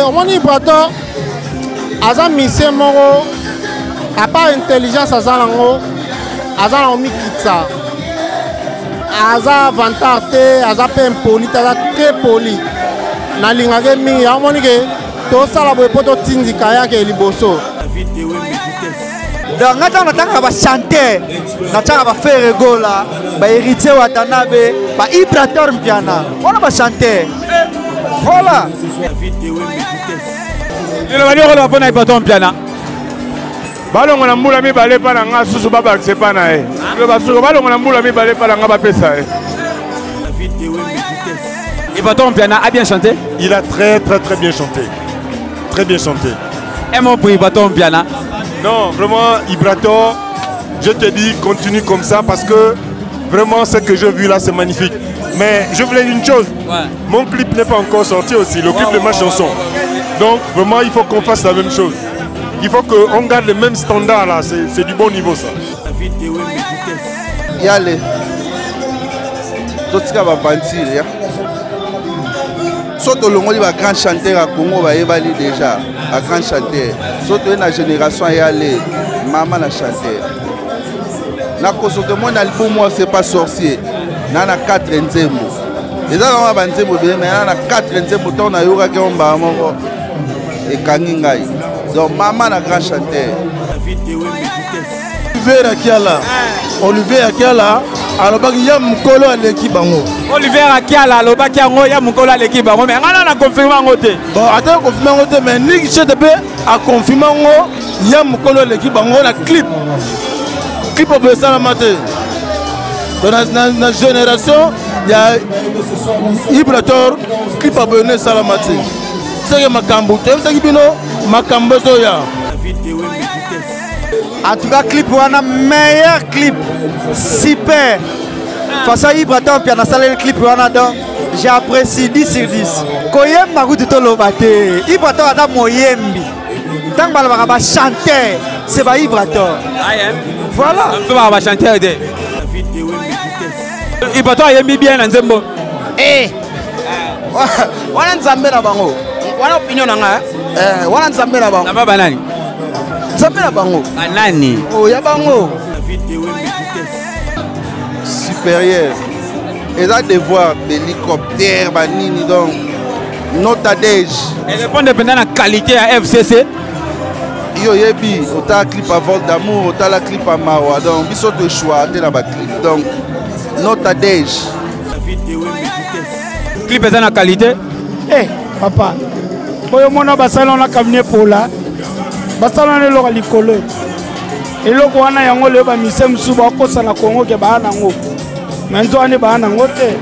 au moins Ibrato aza mission moko à part intelligence azalango azala mikitsa aza vantarté aza pe impoli aza très poli na lingage mingi au moins que to sala boy poto tindika yake liboso donc ngata nataka ba chanter nataka ba faire gola ba héritier Watanabe ba Ibrator mpiana on ba chanter voilà il va dire qu'on va Ibrator mpiana balongo na mbula mi balé pa na nga susu baba c'est pas na e le basuko balongo na mbula mi balé pa na nga ba pesa e Ibrator mpiana a bien chanté. Il a très bien chanté. Très bien chanté. Un mot pour Ibrator mpiana. Non, vraiment, Ibrator, je te dis, continue comme ça parce que vraiment, ce que j'ai vu là, c'est magnifique. Mais je voulais une chose, mon clip n'est pas encore sorti aussi, le clip de ma chanson. Donc, vraiment, il faut qu'on fasse la même chose. Il faut qu'on garde le même standard là, c'est du bon niveau ça. Yale, tout ce qui va partir, surtout le monde va grand chanteur à Congo va évaluer déjà, à grand chanteur. Surtout la génération Yale, maman la chanteur. Na kosote mon album moi c'est pas sorcier. Na na 4 nzembo. Et ça on va nzembo bien mais na 4 nzembo ton na yoka ke on ba moko. Et kangingai. Donc maman la grand chanteur. Olivier Akiala. Olivier Akiala. Alobaki ya mukolo aleki bango. Olivier Akiala alobaki yango ya mukolo aleki bango mais ngana na confirmer ngote. Bon attends confirmer ngote mais Nick Chetepe a confirmer ngo ya mukolo aleki bango na clip. Clip au salamate. Dans la génération il y a Ibrator clip abonné salamate. C'est que makambo c'est que bino makambo zoya. En tout cas, clip wana meilleur clip, super. Face à Ibrator mpiana salé clip wana donc j'ai apprécié 10 sur 10. Koyemba kutu to lobate. Ibrator ada moyembi. Tant que balaba ba chanter, c'est ba Ibrator. Voilà. On va chanter de. Ibrator yembi bien na nzembo. Wana nzambe na bango. Wana opinion nga. Wana nzambe na bango. Na baba nani? Nzambe na bango. Anani? Oh ya bango. Supérieur. Et là devoir d'hélicoptère banini donc nota dej. Et répondre pendant la qualité à FCC. Yo yebi ota clip à vol d'amour, ota la clip à Mawa donc biso de choix te na ba clip donc nota dej. Clip est en qualité. Eh papa. Boyo mona basala na camion pour là. Basala na loka likolo. Eloko wana yango le ba mise msuba ko sana Kongo ke ba nango. Menzo ani ba nango te.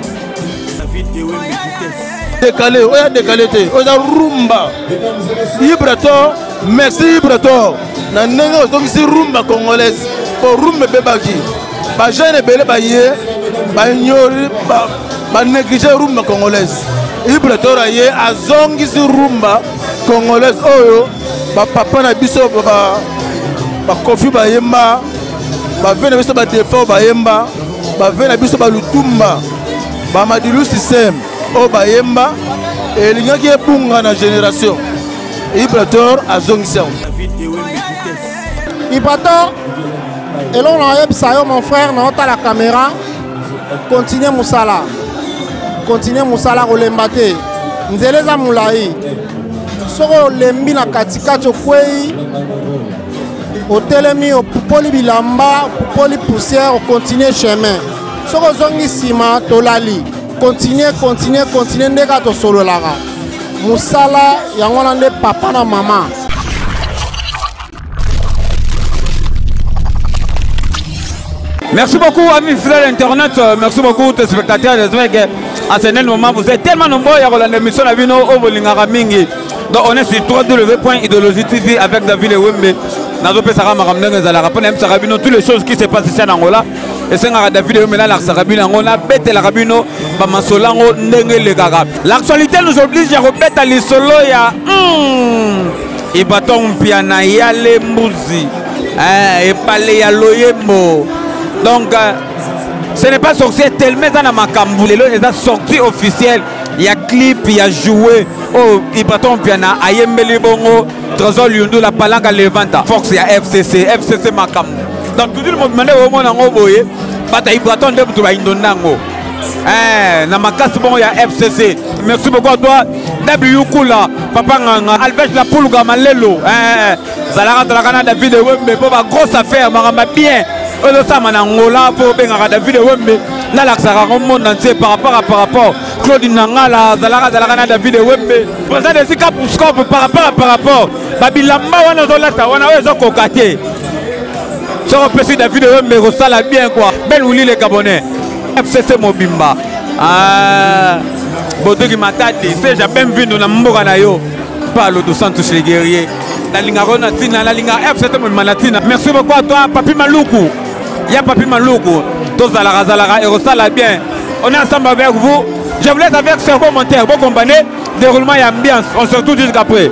Décalé, oya décalé te, oya rumba. Ibrator, merci Ibrator. Na ndenge ozongisi rumba congolaise pour rumba bebaki. Ba jeune belé ba yé, ba ignore ba négliger rumba congolaise. Ibrator aye azongisi rumba congolaise oyo ba papa na biso ba kofi ba yemba ba vena biso ba défaut ba yemba ba vena biso ba lutumba ba madilu système o ba yemba et lingaki ebunga na génération Ibrator azongisa Ibrator elon na yebisa yo mon frère na ota la caméra continuer musala kolemba te nzele za mulai soko lembi na katikati okwei otelemi opupoli bilamba opupoli poussière ocontinue chemin soko ozongi nsima tolali continue ndeka tosololaka musala yango wana nde papa na mama. Merci beaucoup amis fidèles internet, merci beaucoup téléspectateurs. J'espère que à ce moment vous êtes tellement nombreux à regarder l'émission à Vino au Bolingara Mingi. Donc on est sur www.idéologie TV avec David Wembe. Nazo pesara maramnenga zala rapona M Sarabino toutes les choses qui se passent ici en Angola. Et c'est un David Wembe là Sarabino Angola bête la Rabino ba masolango ndenge le gaga. L'actualité nous oblige à remettre à l'isolo ya Ibrator mpiana yale mbuzi. Et parler ya loyembo. Donc ce n'est pas sorcier tellement dans ma camboulelo, c'est sortie officielle il y a clip, il y a joué. Oh, Ibraton Piana, Ayembeli Bongo, Trésor Lyundou, la Palanga Levanta. Fox, il y a FCC Makam. Donc tout le monde m'a dit au moins en Oboye, Bata Ibraton de Indonango. Na Makas bon, il y a FCC. Merci beaucoup à toi. W Kula, Papa Nganga, Alvej la Poulga Malelo. Zalara Dalakana David Wembe, pour ma grosse affaire, ma bien. Le Samanangola, pour Benga David Wembe. Là, la Xara monde entier par rapport. Claudine Nangala, Zalara Dalakana David Wembe. Président de Sika pour scope par rapport. Babilamba, on a un kokate. Ce représentant David Wembe, Rosala bien quoi. Belle Ouli les Gabonais. FCC Mobimba. Bodogi Matati, c'est jamais vu dans la Mboganayo. Parle de Santos les guerriers. La Linga Ronatina, la Linga FCC Manatina. Merci beaucoup à toi, Papi Maloukou. Il y a Papi Maloukou. Tous à la Razalara et Rosala bien. On est ensemble avec vous. Je vous laisse avec ce commentaire. Bon compagnie, déroulement et ambiance. On se retrouve jusqu'après.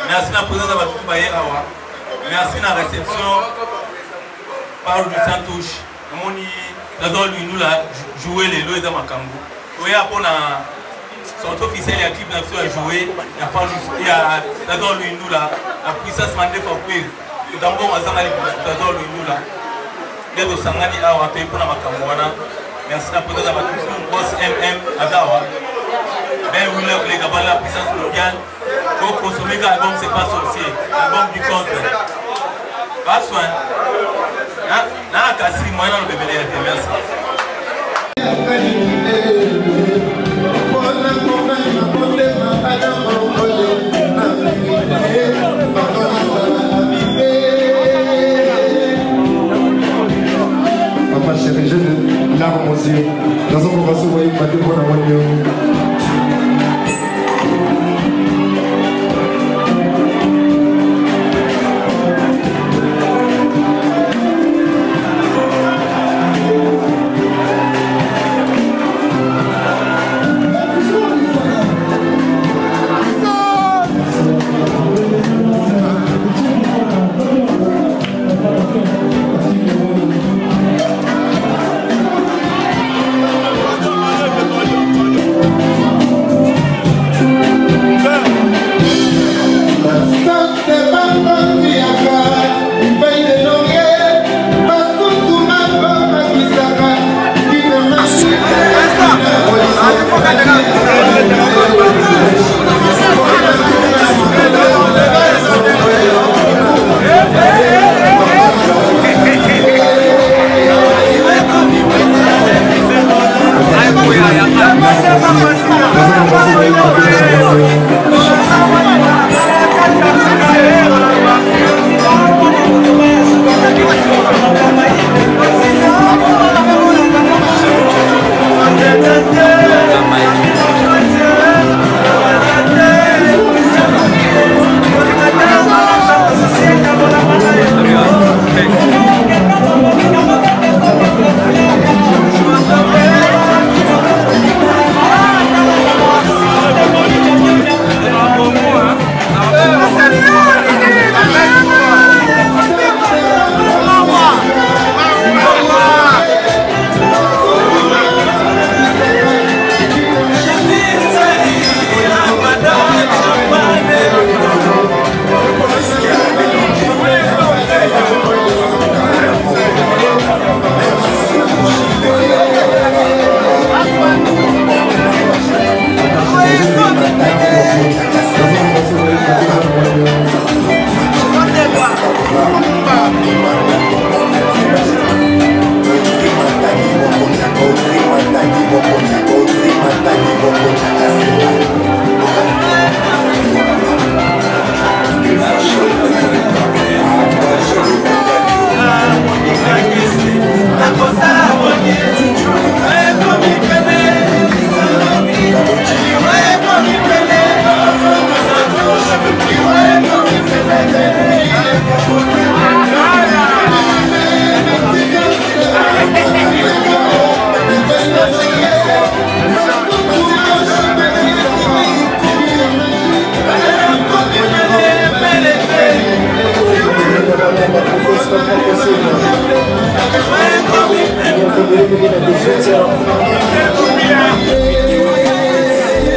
Merci à la présidente de la Awa. Merci à la réception par le Santouche. Nous avons joué les lois de Makambo. Oui, après, son officiel a clip à jouer. Il y a d'abord nous là. La puissance mandée pour plus. D'abord, on a d'abord nous là. Les deux Sangani Awa, pour la Makamboana. Merci à la présidente de la boss MM Adawa. Ben oui, les gars, la puissance mondiale. Pour consommer l'album, c'est pas sorcier. L'album du contre. Pas soin. N'a qu'à si moi, dans le bébé, merci. Papa chéri, je larme aux yeux. Dans un moment, vous voyez pas de quoi dans mon yeux.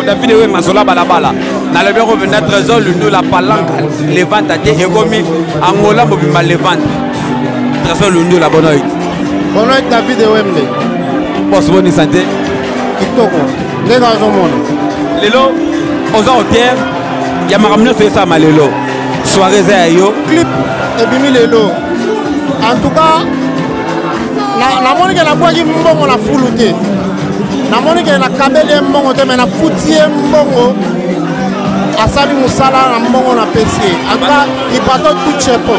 David Ewe Mazola Balabala. Dans le bureau de trésor, nous la palanque, les ventes à des égomis, Angola, Mobima, les ventes. Trésor, nous la bonne oeil. Bonne oeil, David Ewembe. Boss, bonne santé. Kitoko. Les gars, Lelo, aux hôtels, il y a Maramno, c'est ça, Malelo. Soirée, Zayo. Clip, et bimi Lelo. En tout cas, la monnaie que la boîte qui m'ont la foulouté. La monnaie que la cabelle m'ont mais la foutier m'ont asali musala na mbongo na pesi. En tout cas, il pas tout chapeau.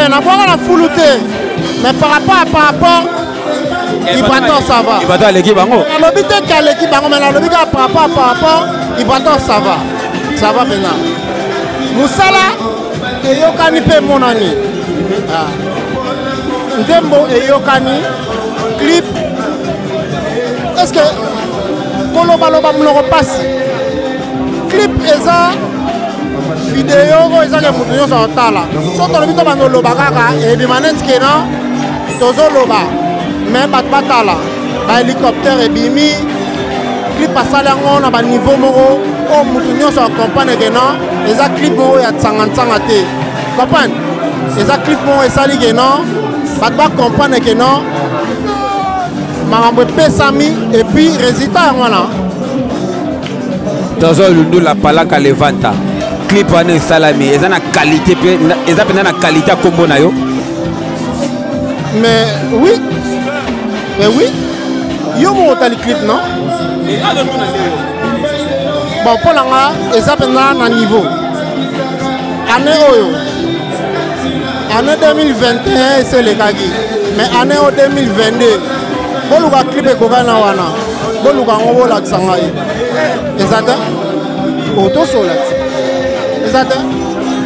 Na boire la foulouté. Mais par rapport il bateau ça va. Il bateau l'équipe bango. La lobby te qu'à l'équipe bango mais la lobby par rapport il bateau ça va. Ça va maintenant. Musala et yokani pe monani. Ah. Nzembo et yokani clip. Est-ce que koloba loba mloko passe clip eza vidéo ko eza ke mutu nyonso otala. So tolobi to bando loba kaka et bimanet kena tozo loba. Mais bat batala ba hélicoptère ebimi clip asala ngo na ba niveau moko o mutu nyonso accompagne que non eza clip moko ya tsanga te comprendre eza clip moko esali que non bat ba comprendre que non marambo pesami et puis résultat ngona tozo lundu la palaka levanta clip ane salami eza na qualité pe eza pena na qualité kombo na yo mais oui yo mo tali clip non bon pour nga eza pena na niveau année oyo année 2021 c'est le kaki mais année 2022 boluka clip ekokana wana boluka ngo bolakisa ngai eza te otosola eza te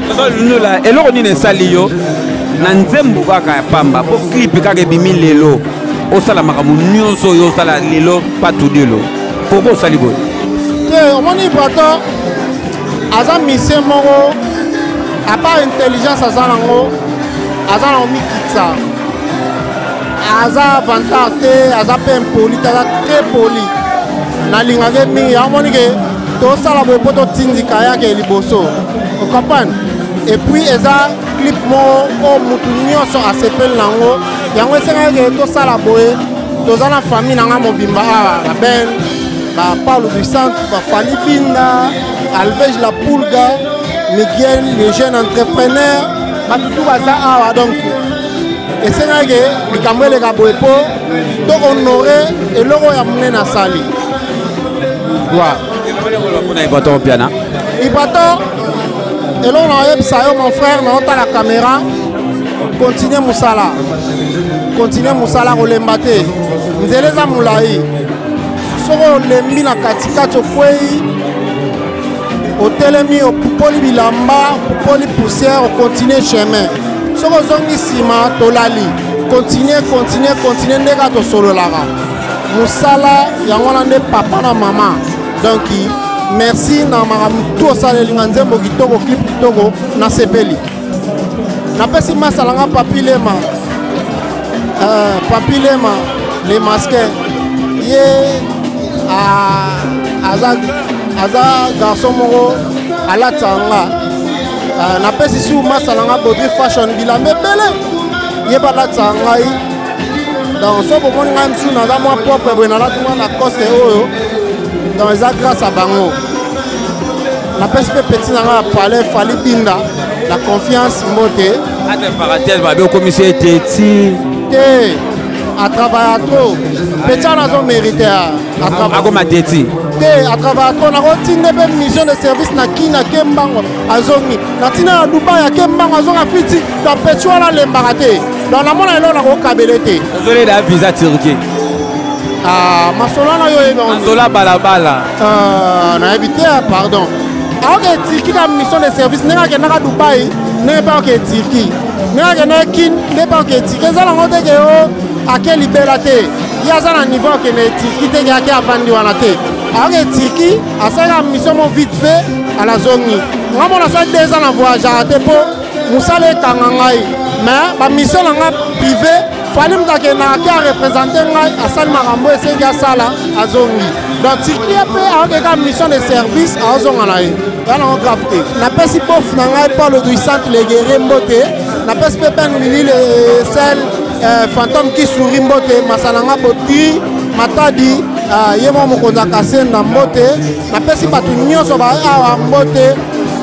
tozolinula eloko nini esali yo na nzembo kaka ya pamba po clip kaka ebimi lelo osala makambo nyonso oyo osala lelo patudi lo pourquoi osali boye te omoni bato aza mise moko apart intelligence aza nango mikitsa aza vantar te aza mpe impoli te aza très poli nalingaki mingi amoni ke tosala boye mpo totindika yake liboso ocomprendre et puis eza clip moko oyo mutu nyonso asepeli nango yango esengaki ke tosala boye toza na famille nanga mobimba awa baben bapaulo du centre bafali binda alvege la pulga miguel les jeunes entrepreneurs batutu baza awa donc esengaki likambo eleka boye mpo to honore eloko ya monene asali ibato eloko na oyebisa yo mon frère naotala caméra continue mosala kolemba te nzela eza molai soki olembi na katikati okwei otelemi opupoli bilamba opupoli poussière ocontinue chemin soki ozongi nsima tolali continue nde kaka tosololaka mosala yango wana nde papa na mama donc merci na makambo tu osalelinga nzembo kitoko clip kitoko nasepeli napesi masalanga papilema le masque ye aza garçon moko alatanga napesi su masalanga body fashion bilamba ebele ye balatisa ngai donc so bomoni ngai misu naza mwa propre boye nalati mwa na coste oyo donc eza grâce à bango napesi mpe peti na ngai ya palais fali binda la confiance mbote entre parenthèse babe okomisi ete ti te à travailler trop. Petit on a mérité à travailler. À travailler trop. On a une mission de service na kina kembango azongi. Na tina Dubaï ya kembango azonga fiti. Dans petit on a l'embarraté. Dans la mona elo na ko kabelete. Désolé la visa Turquie. Ah, Masolana yo ebe on. Masola balabala. Na évité pardon. Alors que Turquie a une mission de service, n'est pas que Dubaï, n'est pas que Turquie, n'est pas que Kin, n'est pas que Turquie. Ça la montre que à quelle liberté. Il y a un niveau que Turquie est qui a vendu à la tête. Alors que Turquie a ça une mission vite fait à la zone. Moi on a fait 2 ans en voyage à Tepo, nous allons Kangangai, mais la mission privée. Fallait me dire que représenter à San Marambo et c'est à Sala à Zongi. Donc Turquie a une mission de service à Zonganaï. Là on a capté. Na pas si pof n'angai pas le centre les guerriers mboté. Na pas si pépin l'île celle fantôme qui sourit mboté. Masalanga boti matadi yemo mokonda kasenda mboté. Na pas si pas tout nyonso ba awa mboté.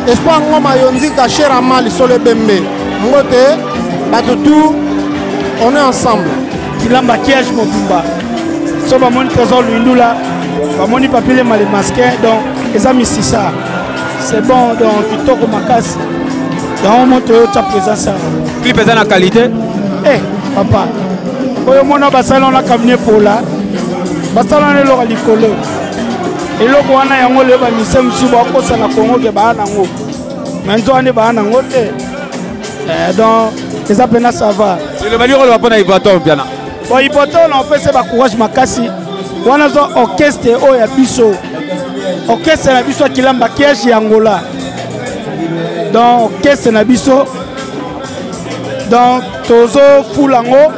Espoir ngoma yonzi kachera mal sur le bembe. Mboté ba tout. On est ensemble. Kilamba Kiage Mobumba. So ba moni trésor Luindula, ba moni papile mal masqué donc les amis c'est ça. C'est bon donc kitoko makasi. Donc monte ta présence. Clip est en qualité. Eh papa. Oyo mona basala na camion pour là. Basala na lo likolo. Et loko wana yango le ba misem suba ko sana Congo ke ba nango. Menzo ane ba nango te. Donc les appels ça va. Le Mali va pas na Ibaton piana. Bon Ibaton on fait c'est courage makasi. On a un orchestre o ya biso. Orchestre na biso Kilamba Kiage Angola. Donc orchestre na biso. Donc tozo fulango.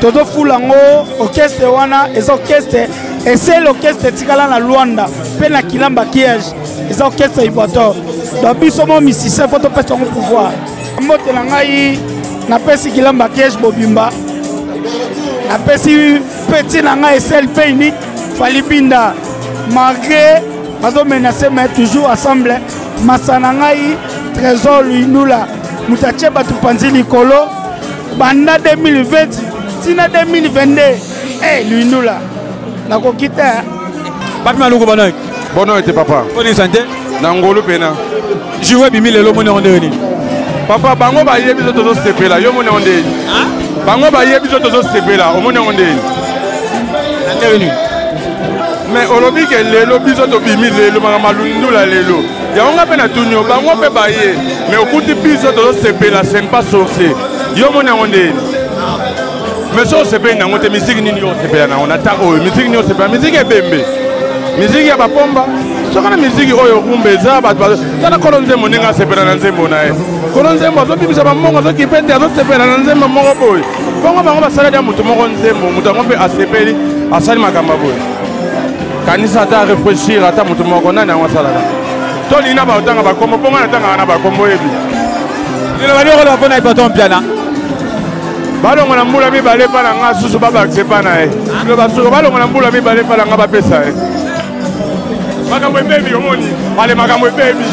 Tozo fulango orchestre wana les orchestres et c'est l'orchestre tikala na Luanda pe na Kilamba Kiage. Les orchestres Ibaton. Donc biso mo misicien faut to pesa son pouvoir. Mbote na ngai na pesi Kilamba Kiage Bobimba na pesi petit na ngai SLP unique Falibinda malgré bazo menacer mais toujours ensemble masana ngai trésor Luindula mutache batu panzi likolo banda 2020 tina 2022 Luindula na kokita Batma Lugo Bonoy Bonoy te papa Bonne santé na ngolo pena jouer bimi lelo moni on deveni papa bango ba yebi zo tozo sepela yo moni on deveni bango ba yebi zo tozo sepela o moni on deveni deveni mais olobi ke lelo biso to bimi lelo mama Luindula lelo ya onga pena tunyo bango pe ba ye mais okuti biso tozo sepela c'est pas sorcier yo moni on deveni mais so sepela na ngote musique nini yo sepela na on ata o musique ni yo sepela musique ebembe musique ya bapomba sokana musique oyo kumbeza batu tana kolonzembo ninga sepela na nzembo na ye kolonzembo azobimisa bamongo azokipende azosepela na nzembo moko boye bongo bango basala dia mutu moko nzembo mutu yango mpe asepeli asali makambo boye kanisa ata réfléchir ata mutu moko nani yango asalaka tolina baotanga bakombo mpongo natanga wana bakombo yebi lelo baliokola bapona ipaton piana balongo na mbula mibale mpa na nga susu babakise mpa na ye basuko balongo na mbula mibale mpa na nga bapesa ye makambo ebebi omoni ale makambo ebebi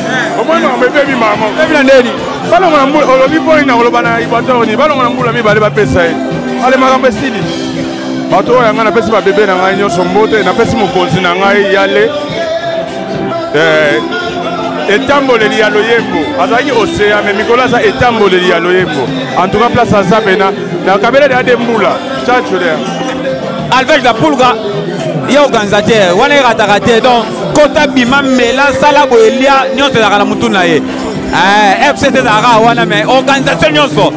omoni makambo ebebi mama ebi na ndeni balongo na mbula olobi mponi na koloba na ibatoni balongo na mbula mibale bapesa ye ale makambo esili bato oyo yanga napesi babebe na ngai nyonso mbote napesi mokonzi na ngai yale etamboleli ya loyembo azalaki osea me mikolo aza etamboleli ya loyembo en tout cas place aza pena na kabeleli ade mbula chacholer avec la pulga ya organisateur wana erataka te donc kota bima mela sala boelia nyonso ezalaka na mutu na ye FCT ezalaka wana mais organisation nyonso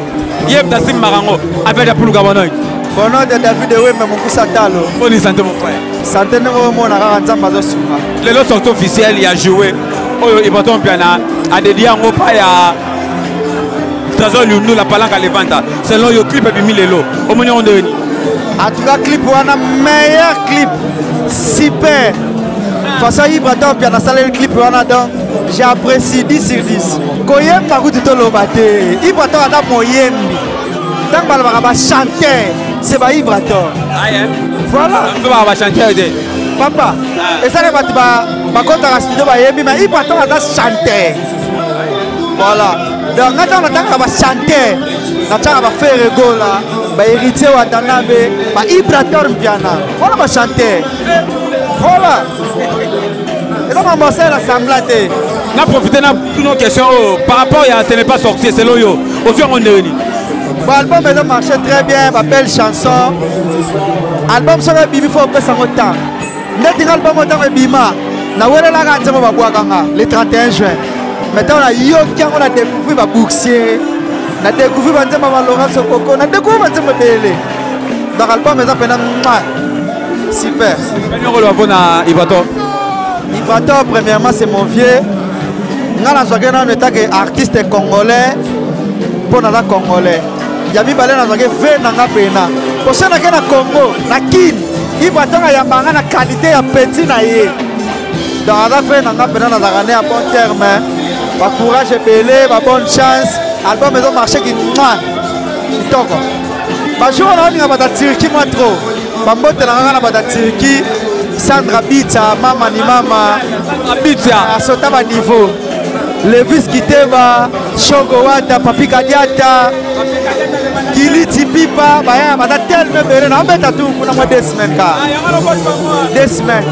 yebta simbaka yango avec la pulga bonoy bono de David Wembe Mokusa Talo bonne santé mon frère santé ngo mona kaka nzamba zo sunga lelo sortie officielle ya jouer oyo ibaton piana a dédié yango pa ya trésor Luindula palanga levanta selon yo clip bimi lelo omoni on deveni en tout cas clip wana meilleur clip super façon Ibraton piana salé clip wana donc j'ai apprécié 10 sur 10 koyemba kutu to lobate Ibraton ata moyembi tant balabaka ba chanter c'est ba Ibraton voilà on va chanter de papa et ça les batu ba kota studio ba yembi mais Ibraton ata chanter voilà donc quand on attend ba chanter na tanga ba faire gola héritier Watanabe, Ibrator Mpiana. Voilà ma chanter. Voilà. Et donc on va faire l'assemblée. On a profité de nos questions par rapport à ce n'est pas sorcier, c'est l'oyo. Au fur et à mesure. L'album a marché très bien, ma belle chanson. L'album sera bibi faut que ça me temps. Net album est bima. Na wele la gante mo babwakanga le 31 juin. Maintenant on a yoki on a découvert ma bouxier. On a découvert Banzema Laurent Sokoko, on a découvert Banzema Bélé. Dans l'album est super. Ibrator, premièrement, c'est mon vieux. On est artiste congolais pour les Congolais. Yami Balé na zake ve na ngapena. Pour ça na Congo, na kin. Ibrator a yambanga na qualité ya petit na ye. Dans la fin na ngapena na zakane à bon terme. Ba courage Bélé, ba bonne chance. Album est marché qui toko. Ba jour on a dit ba Turquie moi trop. Ba mbote na ba Turquie. Sandra Bita, mama ni mama. Bita a sauté ba niveau. Levis Kiteba, Shogo Wata, Papi Kadiata, Kiliti Pipa, baya ba tel me bere na beta tout kuna moi 2 semaines ka. 2 semaines.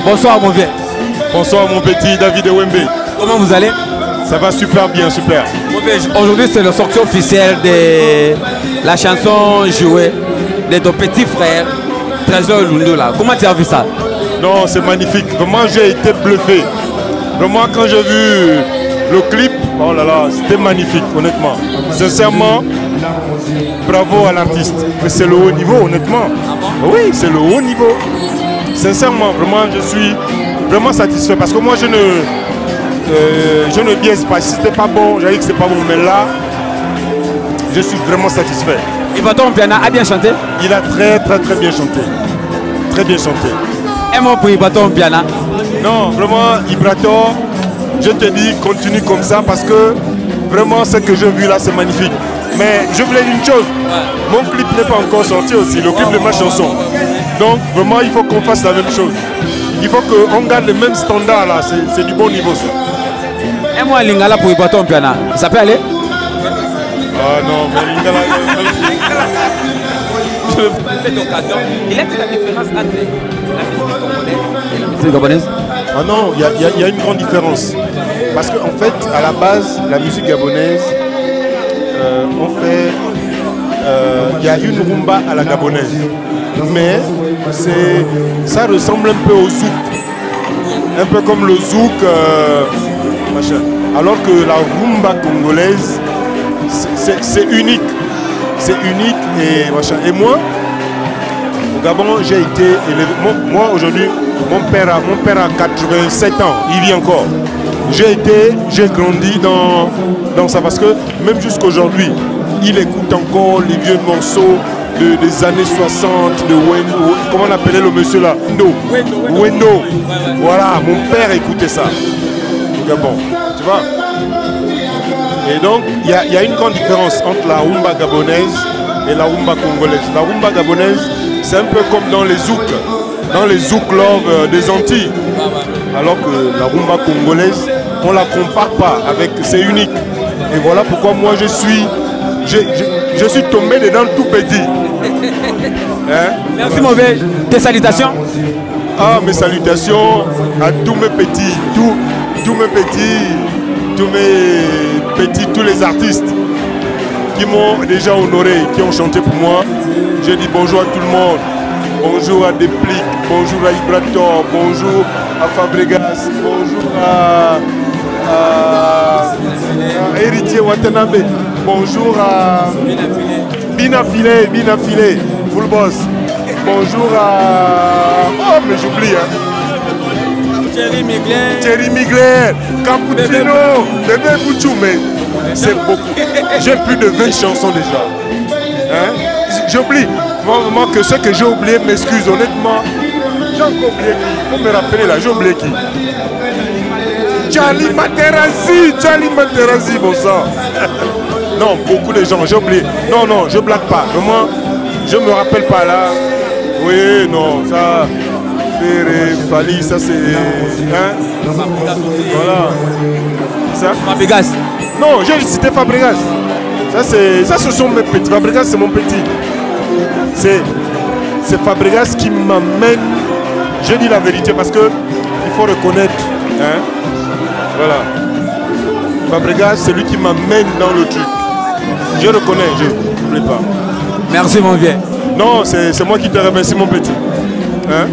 Bonsoir mon vieux. Bonsoir mon petit David Wembe. Comment vous allez? Ça va super bien, super. Aujourd'hui c'est la sortie officielle de la chanson jouée de ton petit frère Trésor Lundula. Comment tu as vu ça? Non, c'est magnifique. Vraiment j'ai été bluffé. Vraiment quand j'ai vu le clip, oh là là, c'était magnifique honnêtement. Sincèrement, bravo à l'artiste. C'est le haut niveau honnêtement. Oui, c'est le haut niveau. Sincèrement, vraiment, je suis vraiment satisfait parce que moi, je ne biaise pas. Si c'était pas bon, j'allais que c'est pas bon, mais là, je suis vraiment satisfait. Ibrator Mpiana a bien chanté? Il a très bien chanté. Très bien chanté. Un mot pour Ibrator Mpiana? Non, vraiment, Ibrator, je te dis, continue comme ça parce que vraiment, ce que j'ai vu là, c'est magnifique. Mais je voulais une chose, mon clip n'est pas encore sorti aussi, le clip de ma chanson. Donc vraiment il faut qu'on fasse la même chose. Il faut qu'on garde les mêmes standards là, c'est du bon niveau ça. Un mois Lingala pour Ibrator Mpiana, ça peut aller? Ah non, mais Lingala... Cette occasion, il est la différence entre la musique congolaise et la musique gabonaise? Ah non, il y a une grande différence. Parce qu'en fait, à la base, la musique gabonaise, il y a une rumba à la gabonaise. Mais ça ressemble un peu au zouk. Un peu comme le zouk. Machin. Alors que la rumba congolaise, c'est unique. C'est unique et machin. Et moi, au Gabon, j'ai été élevé. Moi aujourd'hui, mon père a 87 ans. Il vit encore. J'ai grandi dans ça parce que même jusqu'aujourd'hui, il écoute encore les vieux morceaux des années 60, de Wendo, comment on appelait le monsieur là? Wendo. Voilà, mon père écoutait ça. Au Gabon, tu vois. Et donc, il y a une grande différence entre la rumba gabonaise et la rumba congolaise. La rumba gabonaise, c'est un peu comme dans les zouk love des Antilles. Alors que la rumba congolaise, on ne la compare pas avec, c'est unique. Et voilà pourquoi moi je suis tombé dedans tout petit. Hein? Merci mauvais. Tes salutations? Ah, mes salutations à tous mes petits, tous les artistes qui m'ont déjà honoré, qui ont chanté pour moi. Je dis bonjour à tout le monde. Bonjour à Déplique, bonjour à Ibrator, bonjour à Fabregas, bonjour à Héritier Watanabe, bonjour à Binafilé, Full Boss, bonjour à... Oh mais j'oublie Thierry Migler, Cappuccino, Bébé Bouchou, mais c'est beaucoup. J'ai plus de 20 chansons déjà. Hein? J'oublie. Vraiment que ce que j'ai oublié, m'excuse honnêtement. J'ai encore oublié qui. Il faut me rappeler là, j'ai oublié qui. Charlie Materazzi, bon sang. Non, beaucoup de gens, j'ai oublié. Non, je blague pas. Vraiment, je me rappelle pas là. Oui, non, ça. Fali, ça c'est. Hein? Voilà. Ça. Fabregas. Non, j'ai cité Fabregas. Ça, ce sont mes petits. Fabregas, c'est mon petit. C'est Fabregas qui m'amène. Je dis la vérité parce que il faut reconnaître. Hein? Voilà. Fabregas, c'est lui qui m'amène dans le truc. Je reconnais, je n'oublie pas. Merci mon vieux. Non, c'est moi qui te remercie mon petit. Hein?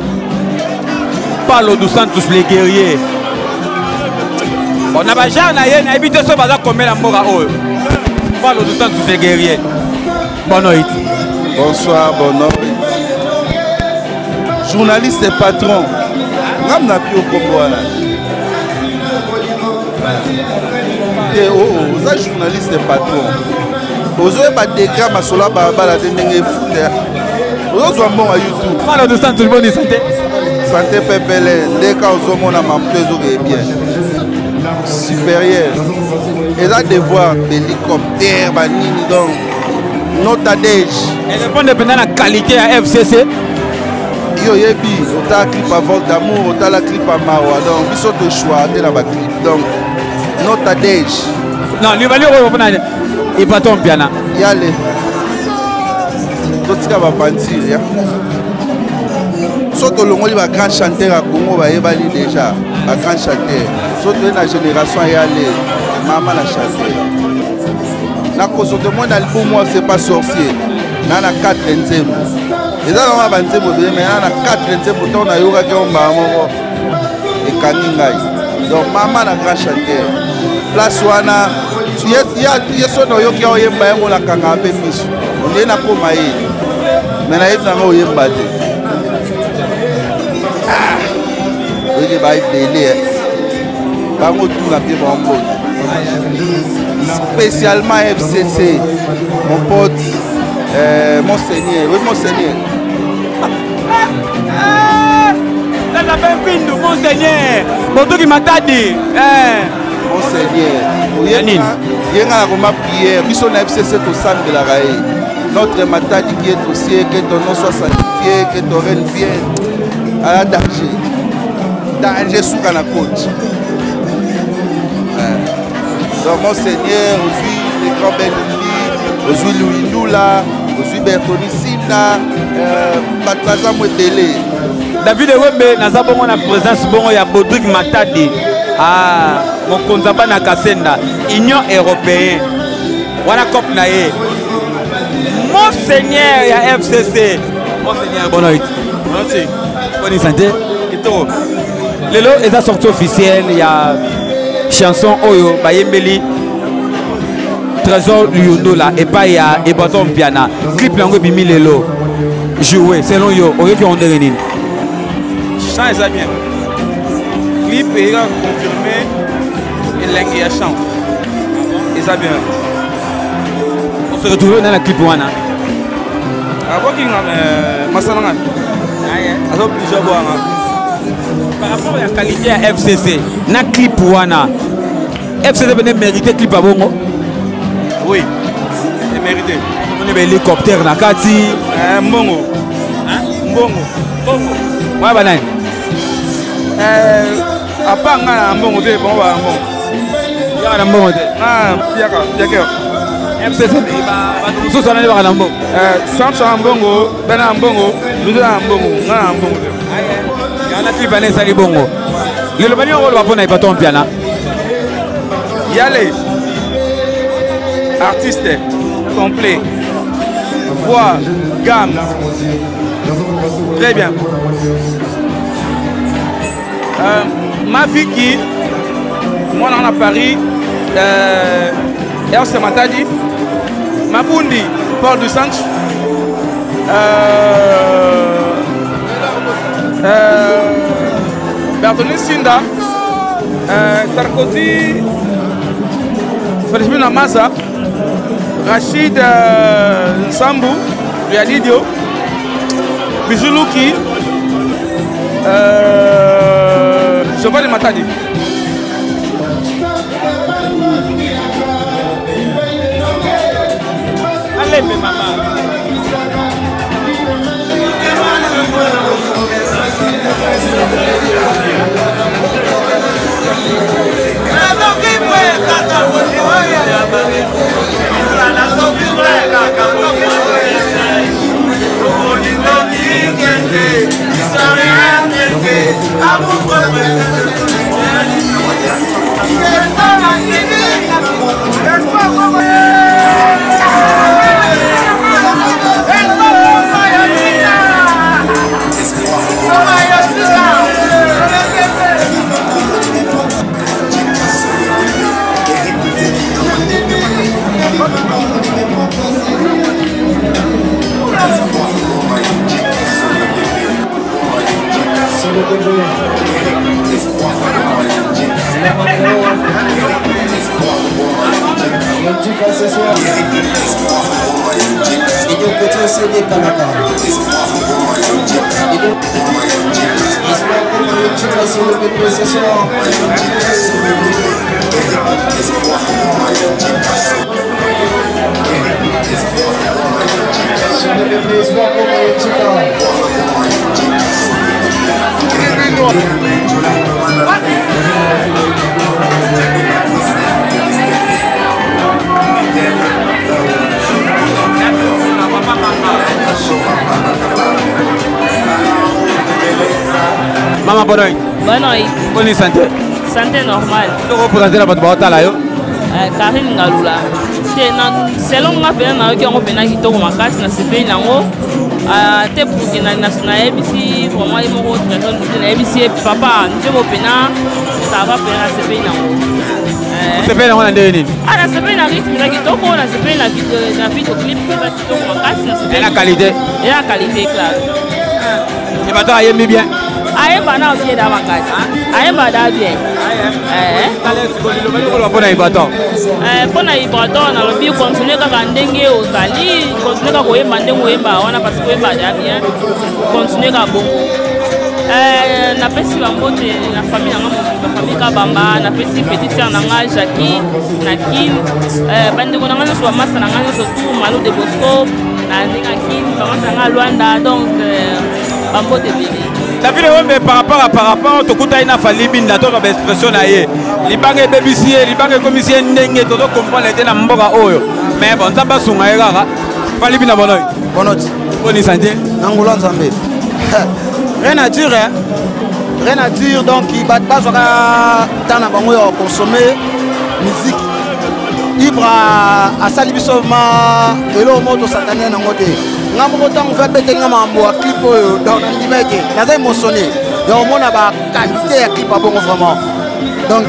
Parle de Santos les guerriers. On n'a pas jamais habité ce bazar comme la mort. Parle de Santos les guerriers. Bonne nuit. Bonsoir, bonne nuit. Journaliste et patron. Nam na pi okoboana. Oza journaliste et patron. Ozo ba décret masola ba la ndenge fouter. Ozo bon à YouTube. Parle de Santos bonne santé. Santé pepele, dès qu'on a ma bien. Supérieur. Et là, devoir d'hélicoptère, donc, notre adège. Et le point dépendant de la qualité à FCC. Yo yebi, on a un clip à vol d'amour, on a un clip à Mawa. Donc, ils sont au choix de la clip. Donc, notre adège. Non, lui va lui reprendre. Il va tomber bien. Y aller. Tout ce qu'on va penser. Surtout le monde va grand chanteur à Congo va évaluer déjà un grand chanteur. Surtout la génération y aller maman la chanteur. Na cause de mon album moi c'est pas sorcier. Na 4e. Et là on va 20e mais na 4e temps na yoga qui on ba moko et kaningai. Donc maman la grand chanteur. Place wana y a son yo qui oyemba yango la kanga pe miso. On est na koma ye. Mais na yeba ngo oyemba te. Il va être délai. Spécialement FCC, mon pote, Monseigneur. Oui, Monseigneur. Ça s'appelle Pindu, Monseigneur. Bon, tout qui m'a dit. Monseigneur. Il y a un prière. Nous sommes FCC au centre de la raille. Notre matadi qui est aussi, que ton nom soit sanctifié, que ton règne vienne à la danger. Danger sous la côte. Donc, Monseigneur, aujourd'hui, les grands Benoubi, aujourd'hui, Louis Ndoula, aujourd'hui, Bertoni Sinda, Batraza Mouetele. David Wembe, nous avons la présence de Baudric Matadi, mon Konzaba Nakasenda, Union Européenne. Voilà Cop Naye. Monseigneur, il y a FCC. Monseigneur, bonne nuit. Bonne santé. Lelo est la sortie officielle, il y a chanson Oyo, Bayembeli, Trésor Luyondola, et pas il y a Ebaton Piana, clip langue Bimi Lelo, joué, selon Yo, Oyo qui ont donné. Chant est ça bien. Clip est confirmé, et langue est chant. Et ça bien. On se retrouve dans la clip Wana. Massananga. Par rapport à la qualité à FCC, na clip wana. FCC venait mériter clip à bongo. Oui, c'est mérité. On est hélicoptère na kati. Mbongo. Mbongo. Mbongo. Ouais banane. À part nga mbongo te bon ba mbongo. Ya na mbongo te. Ah, yaka. FCC ba so sana ba na mbongo. Sancho mbongo, bena mbongo, luza mbongo, nga mbongo te. Ya na clip ane sali bongo. Le bani on va pona ipaton piana. Yale. Artiste complet. Voix, gamme. Très bien. Ma fille qui, moi on a Paris, Erse Matadi, Mabundi, Paul du Sanche, Bertoni Sinda, Tarkoti, Félix Massa, Rachid Nsambou, Riadidio, Bijoulouki, Giovanni Matadi. Allez, mais maman. Ce soir, et donc peut-être aussi des Kanaka. L'espoir pour le titre sur le BP ce soir. Sur le BP, espoir pour le titre. Maman Bonoy. Bonoy. Bonne santé. Santé normale. Tu représentes la boîte là yo. Karine Ngalula. Selon ma pena na yo ko pena kitoko makasi na CPI nango. Te pour que na national ABC vraiment il mo trésor na ABC papa njebo pena ça va pena CPI nango. CPI nango na ndeni. Na CPI na rythme na kitoko na CPI na video clip na kitoko makasi na CPI. Et la qualité. Et la qualité claire. Et maintenant ayemi bien. Ayemba na bien da makasi. Ayemba da bien. Pona ibato. Pona ibato na lobi continuer kaka ndenge ozali, continuer kaka koyemba ndenge oyemba wana parce que oyemba da bien. Continuer kaka bongo. Na pesi bambote na famille nanga na famille Kabamba, na pesi petite sœur nanga Jackie, na Kin, bandeko nanga so masa nanga so tout Malo de Bosco, na ndinga Kin, comment nanga Luanda donc bambote bébé. David Wembe par rapport to kuta ina falibi na to ba expression na ye libange BBC libange commission ndenge to comprendre te na mboka oyo mais bon ça ba sunga yaka falibi na bonoy bonoti boni santé ngula nzambe rien à dire donc il bat pas tana bango yo consommer musique Ibra a sali biso ma elo moto satania na ngote ngambo tango fa bete ngama mambo a clip oyo donc ndimeke naza émotionné ya omona ba qualité ya clip bongo vraiment donc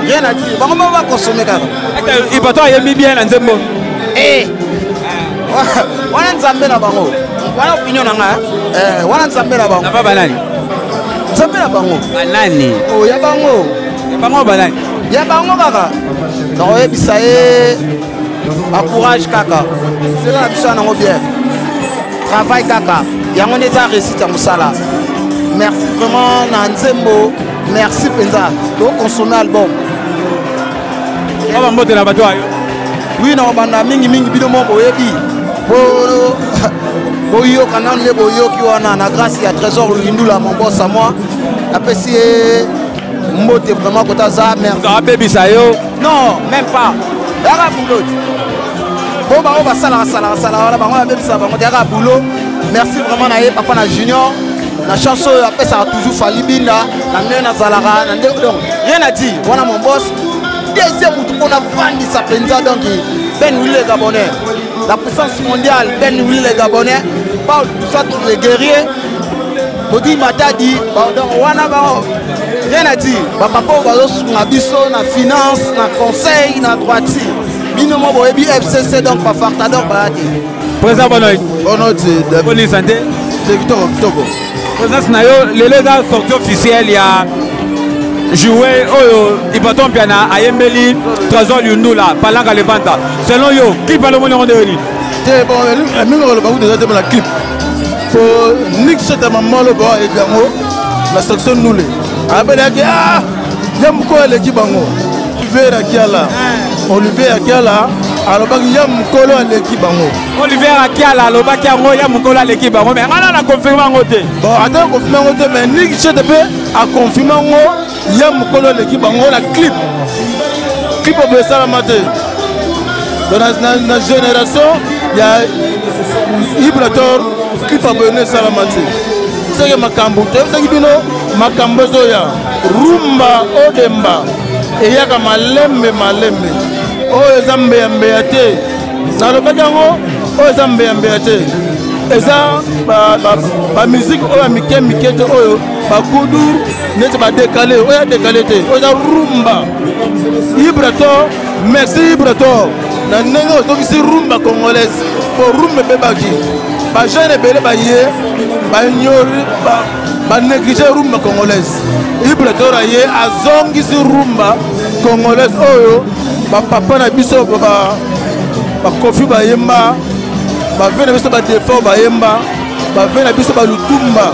rien à dire bango ba consommer kaka ibato ayemi bien na nzembo wana nzambe na bango wana opinion nanga wana nzambe na bango na baba nani nzambe na bango banani oh ya bango banani ya bango kaka donc oyebisa ye encourage kaka seka na biso yango bien travail kaka yango nde eza réussite ya mosala. Merci vraiment na nzembo, merci penza tokonsome album. Oui, na banda mingi bino mo boyebi boyoka nanu nde boyoki wana na grâce ya Trésor Lindula mon boss à moi apesi mbote vraiment kota za merci non même pas yaka boulot bo ba ba sala wala bango abebisa bango yaka boulot. Merci vraiment na ye papa na Junior la chanson après ça a toujours fallu binda na ndenge na zalaka na ndenge donc rien à dire wana mon boss. Deuxième on a vendu sa penza donc Ben Willy les Gabonais, la puissance mondiale Ben Willy les Gabonais parle tout ça tous les guerriers. Bodi Matadi donc wana rien à dire papa na biso na finance na conseil na droitier bino mo boyebi FCC donc pa fartador baladi président Bonoy de bonne santé c'est Victor présence na yo les gars sortie officielle ya jouer oyo Ibraton Piana ayembeli Trésor Lindula Palanga Levanta selon yo clip à l'homme de Réuni c'est bon mingo le baou déjà la clip pour Nick c'était maman le bois et Gango la section nous les abelaki ah yam ko l'équipe bango Olivier Akiala alobaki yam kolo l'équipe bango Olivier Akiala alobaki yango yam kolo l'équipe bango mais ngana na confirmer ngo te bon attends confirmer ngo te mais Nick c'était a confirmer ngo yam kolo l'équipe bango la clip au Salamate dans la génération il y a Ibrator clip au Salamate c'est que makambo c'est que bino makambo zoya rumba odemba et yaka malembe oyo zambe yambeyate na lobaki yango oyo zambe yambeyate eza ba musique oyo mike te oyo bakudu neti badekale oyo dekale te oyo eza rumba Ibrator merci Ibrator na ndenge otokisi rumba congolaise po rumba ebebaki bajeune ebele baye banyori banéglige rumba congolaise Ibrator aye azongisi rumba congolaise oyo bapapa na biso bakofi bayemba bave na biso badefort bayemba bave na biso balutumba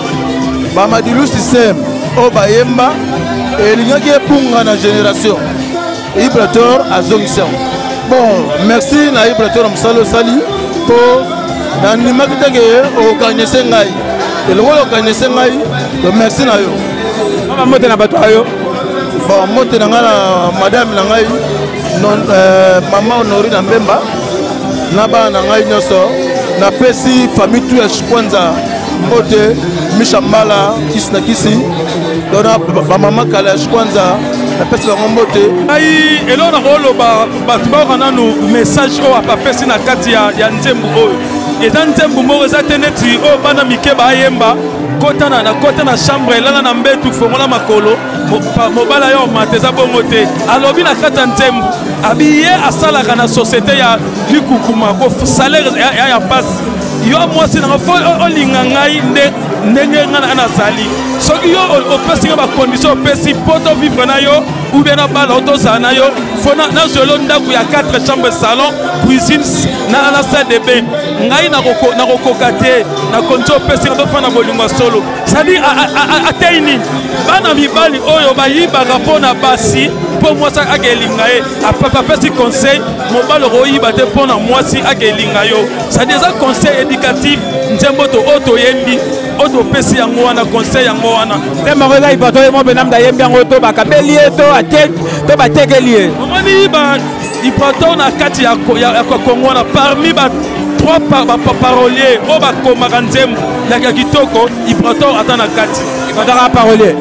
bamadilu système oyo bayemba elingaki epunga na génération Ibrator azongisa bon merci na Ibrator na mosala osali mpo nandimaki teke okanyese ngai elongo okanyese ngai to merci na yo mote na bato ayo bon mote na ngai na madame na ngai mama Honori na Mbemba na bana na ngai nyonso napesi famille tu ya Shikwanza mbote Misha Mbala kisi na kisi dona bamama kala ya Shikwanza napesi bango mbote ai elona koloba bato baoka nanu message oyo apapesi na kati ya nzembo oyo eza nzembo moko eza te neti oyo bana mike bayemba kota na chambre elanga na mbetu fongola makolo mobala yo mate eza bongo te alobi na kati ya nzembo abi ye asalaka na société ya likukuma ko salaire ya pasi yo mwasi nanga fo olinga ngai ndenge nga nazali soki yo opesi nga bacondition opesi mpo tovivre na yo ou bien na bala otozala na yo fo nazwelo ndako ya 4 chambre salon cuisine na salle de bain ngai nakokoka te na condition opesi nga tofanda bolingo solo c'est-à-dire atei nini bana mibali oyo bayibaka mpo na basi mpo mwasi akelinga ye apesi conseil mobali okoyiba te mpo na mwasi akelinga yo c'est-à-dire eza conseil éducatif nzembo oyo toyembi oyo topesi yango wana conseil yango wana nzembo eza Ibrator ye mo benamda yembi yango to bakabeli ye to batekeli ye omoni Ibrator na kati ya Kongo wana parmi trois parolier oyo bakomaka nzembo ya kitoko Ibrator ata na kati Ibrator parolier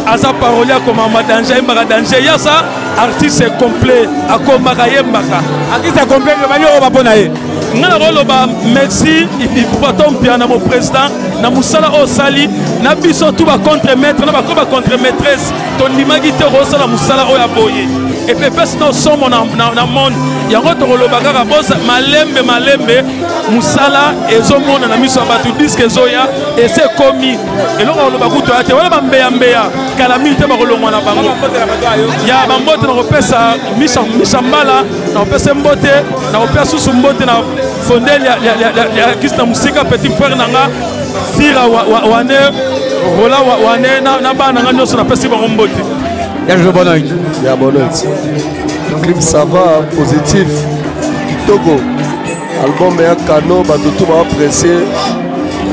aza parolier akomaka danger ayembaka danger yasa artiste complet akomaka yembaka artiste complet bali oyo bapona ye nga na koloba merci Ibrator Piana mo président na mosala oyo osali na biso tu bacontre maître na bako bacontre maîtresse tondimaki te kosala mosala oyo aboye et puis pesi no somo na monde yango tokoloba kaka bosa malembe musala ezomona na miso ya bato diske ezoya ese komi eloko koloba kutu ate wana bambeya kala mingi te bakolongwa na bango ya bambote na kopesa misha mbala na kopesa mbote na kopesa susu mbote na fondeli ya kisi na musika petit frère nanga sira wane rola wane na bana nanga nyonso napesi bango mbote ya bonoit clip ça va positif kitoko album ya kano bato tu baapprécie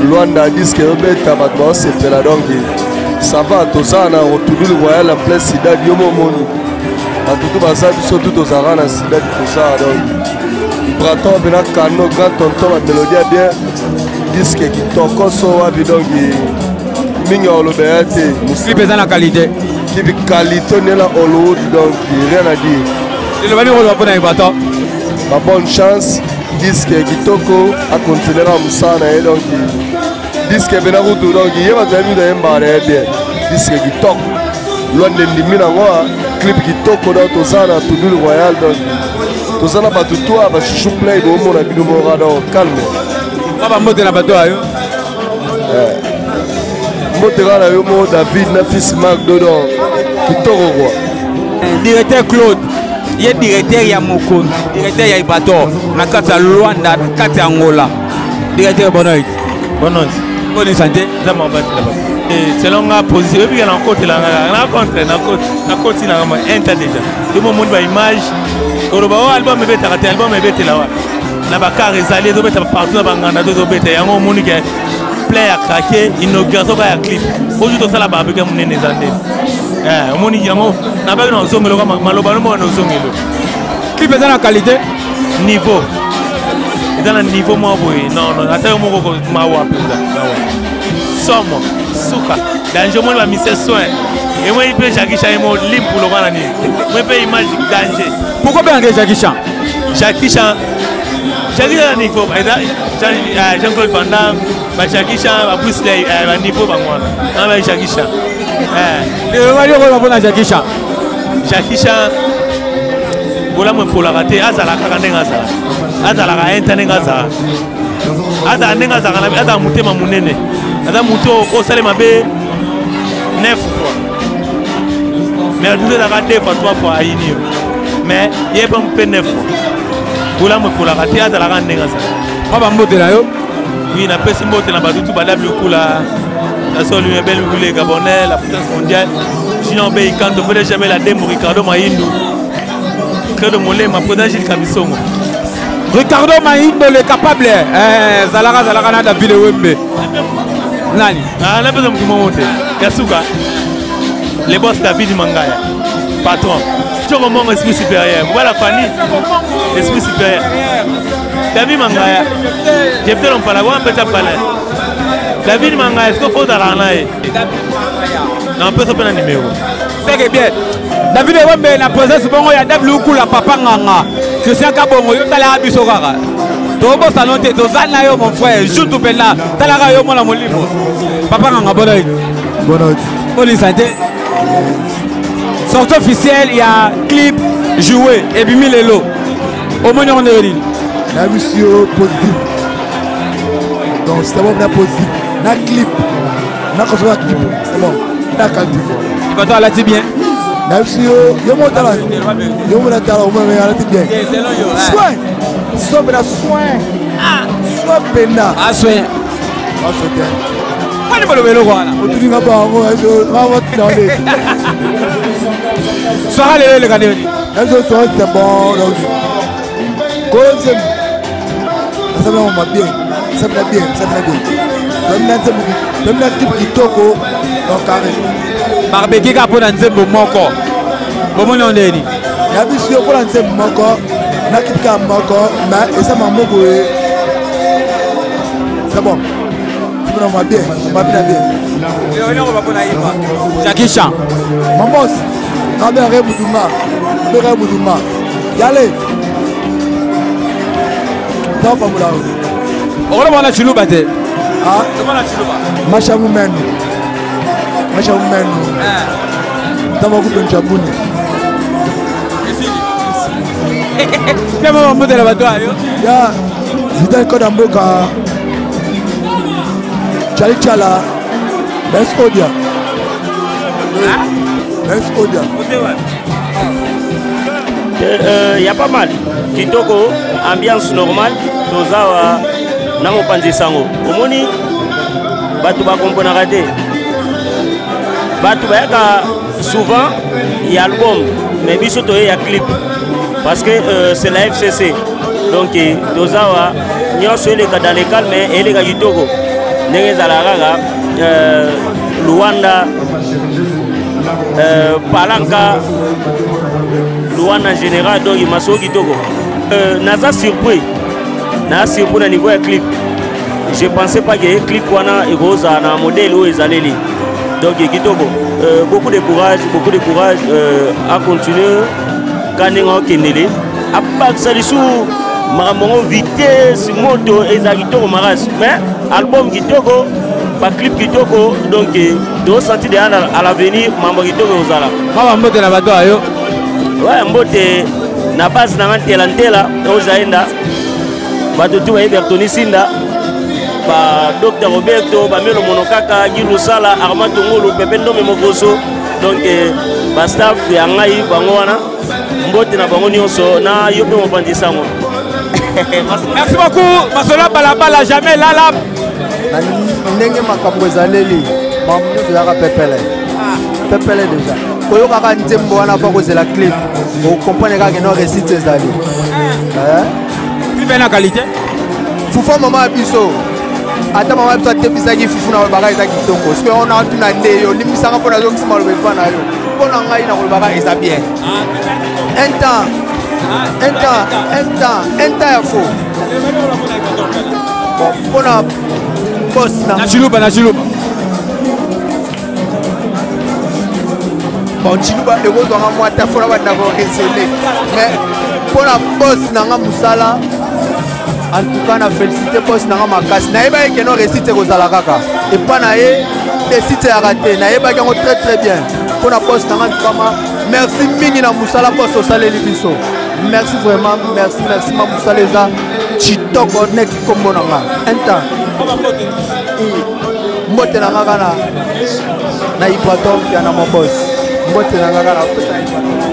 Luanda disque obeta bato baosepela donc ça va toza na rotudulu royal en plein sida diomo moni bato tu baza biso tu tozala na sida toza donc praton bena kano grand tonton bamélodie ya bien disque kitoko so wapi donc mingi olobeya te clip eza na qualité clip qualité nela Hollywood donc rien à dire elobani koloba mpona ebato ma bonne chance disque kitoko akontinera mosala na ye donc disque bena kutu donc ye bato ya mido yembaka na ye bien disque kitoko lwande ndimi nango clip kitoko donc toza na tudule royal donc toza na bato twa bashushu play boomona bino moka donc calme bambote na bato ayo mbote kaka na yo mo David na fils Marc Dodon kitoko kwa directeur Claude ye directeur ya Mokono directeur ya Ibator na kati ya Luanda na kati ya Angola directeur bonoit bonne santé za mabati là selon la position puis na côté là na contre na côté na ma enta déjà tout le monde ba image oroba album beta kati album beta là na ba car ezali zo beta partout na bangana zo beta yango moni ke play à craquer inauguration ba ya clip aujourd'hui to sala ba beka munene zande omoni yango na ba na zongelo ka maloba no na zongelo clip eza na qualité niveau eza na niveau mo boye non ata mo ko mawa pesa somo suka danger mo ba mise soin et moi il peut Jackie Chan mo limp pour le kana ni moi peut image danger pourquoi bien Jackie Chan niveau Jean-Claude Van Damme ba Jackie Chan ba plus ba niveau ba mwana na ba Jackie Chan le wali ko ba na Jackie Chan bola mo pour la rater azala kaka ndenga azala ka internet azala ada ndenga azala na ada mutema munene ada muto ko sale mabe 9 fois mais douze la rater fois 3 fois ayini mais il pas me 9 fois bola mo pour la rater azala ka ndenga azala ba mbote na yo oui na pesi mbote na badutu badablu kula la seule une belle roulée gabonais la puissance mondiale Junior Bey quand on peut jamais la demo Ricardo Maindu de Molema, Gilles Kabisongo. Ricardo Maindo le capable. Zalaga na David Wembe. Nani? Ah, la personne qui m'a monté. Yasuka. Les boss David Mangaya. Patron. Tu as mon esprit supérieur. Voilà Fanny. Esprit supérieur. David Mangaya. J'ai fait un palais. Un petit palais. David Mangaya, est-ce qu'il faut dans la naïe? Non, on peut se prendre un numéro. C'est bien. David Wembe na posé bongo ya W kula papa nganga Christian Kabongo yo tala biso kaka tobo sanote tozana yo mon frère jutu pena tala yo mona molimo papa nganga bonoit bonne santé sortie officielle il y a clip joué et bimi lelo au moni on est na mission positif donc c'est bon na positif na clip na ko clip c'est bon na qualité il va toi là c'est bien. Merci yo mo tala yo mo tala o mo me ala bien soin so bena soin so bena soin kwani bolo belo kwana utulinga ba ngo ajo ngwa tinde so hale le kaneni ajo so c'est bon donc cause ça va on bien ça va bien donne la type kitoko donc carré barbecue ka pona nzembo moko bomoni ondeni ya biso yo pona nzembo moko na kitika moko na esa mamoko c'est bon tu me bien on va pona yima Jackie Chan mamos na be re muduma yale ta pa mula ora bana chiluba te ah bana chiluba mashamu menu tama kupe nchabuni Bien maman mbote la bato ayo. Ya Zidane Kodamboka. Charlie Chala. Ben Odia. Ben Odia. Il y a pas mal. Kitoko, ambiance normale. Tozawa, Namo Panzisango. Omoni, Batu Bakompona raté. Batu Bayaka, souvent, il y a album, mais bisoto il y a clip. Parce que c'est la FCC. Donc, Tozawa, nous sommes dans les calmes, mais les gars Kitoko. N'est-ce pas Luanda, Palanka, Luanda en général, donc il m'a sauvé Kitoko. Naza surpris. Naza surpris au niveau du clip. Je ne pensais pas qu'il y ait un clip qui est un modèle où ils allaient. Donc Kitoko, beaucoup de courage à continuer. Quand on a Kendele, à part ça, les sous, Maramongo vitesse, moto, et ça Kitoko Maras. Mais album Kitoko, pas clip Kitoko, donc tu senti à l'avenir, Mambo Kitoko Ozala. Maman Mbote na bato ayo. Ouais, Mbote na base na Telantela, Ozaenda, bato tu Bertoni Sinda, ba Dr Roberto, ba Melo Monokaka, Gilu Sala, Armando Ngolo, Pependo Memogoso, donc ba staff ya ngai bango wana, Mbote na bango nyonso na yope mo bandisango. Merci beaucoup, Masola Balabala, jamais Lala. Ndenge makambo ezaleli, mamuno ezaka pepele. Pepele déjà. Koyo kaka nzembo wana pa kozela clip. Vous comprenez kaka no récite ezali. Clip na qualité. Fufu mama biso. Ata mama biso atebisaki fufu na baka ezaki kitoko. Parce que on a tout na ndeyo, limisaka pona zo kisima lobe pa na yo. Pona ngai na kolobaka eza bien. Un temps ya faux. Bon, pona boss na Chiluba. Bon, Chiluba ekozwanga mwa ta fona bana ko resele. Mais pona boss nanga musala en tout cas na félicité boss nanga makasi. Na yeba ke no récite kozala kaka. Et pas na ye récite ya raté. Na yeba ke très bien. Pona boss nanga kama merci mingi na musala boss osaleli biso. Merci vraiment, merci ma musala eza chitoko nek kombo nanga. Un temps mbote na ngaka na Ibraton ya na mon boss mbote na ngaka na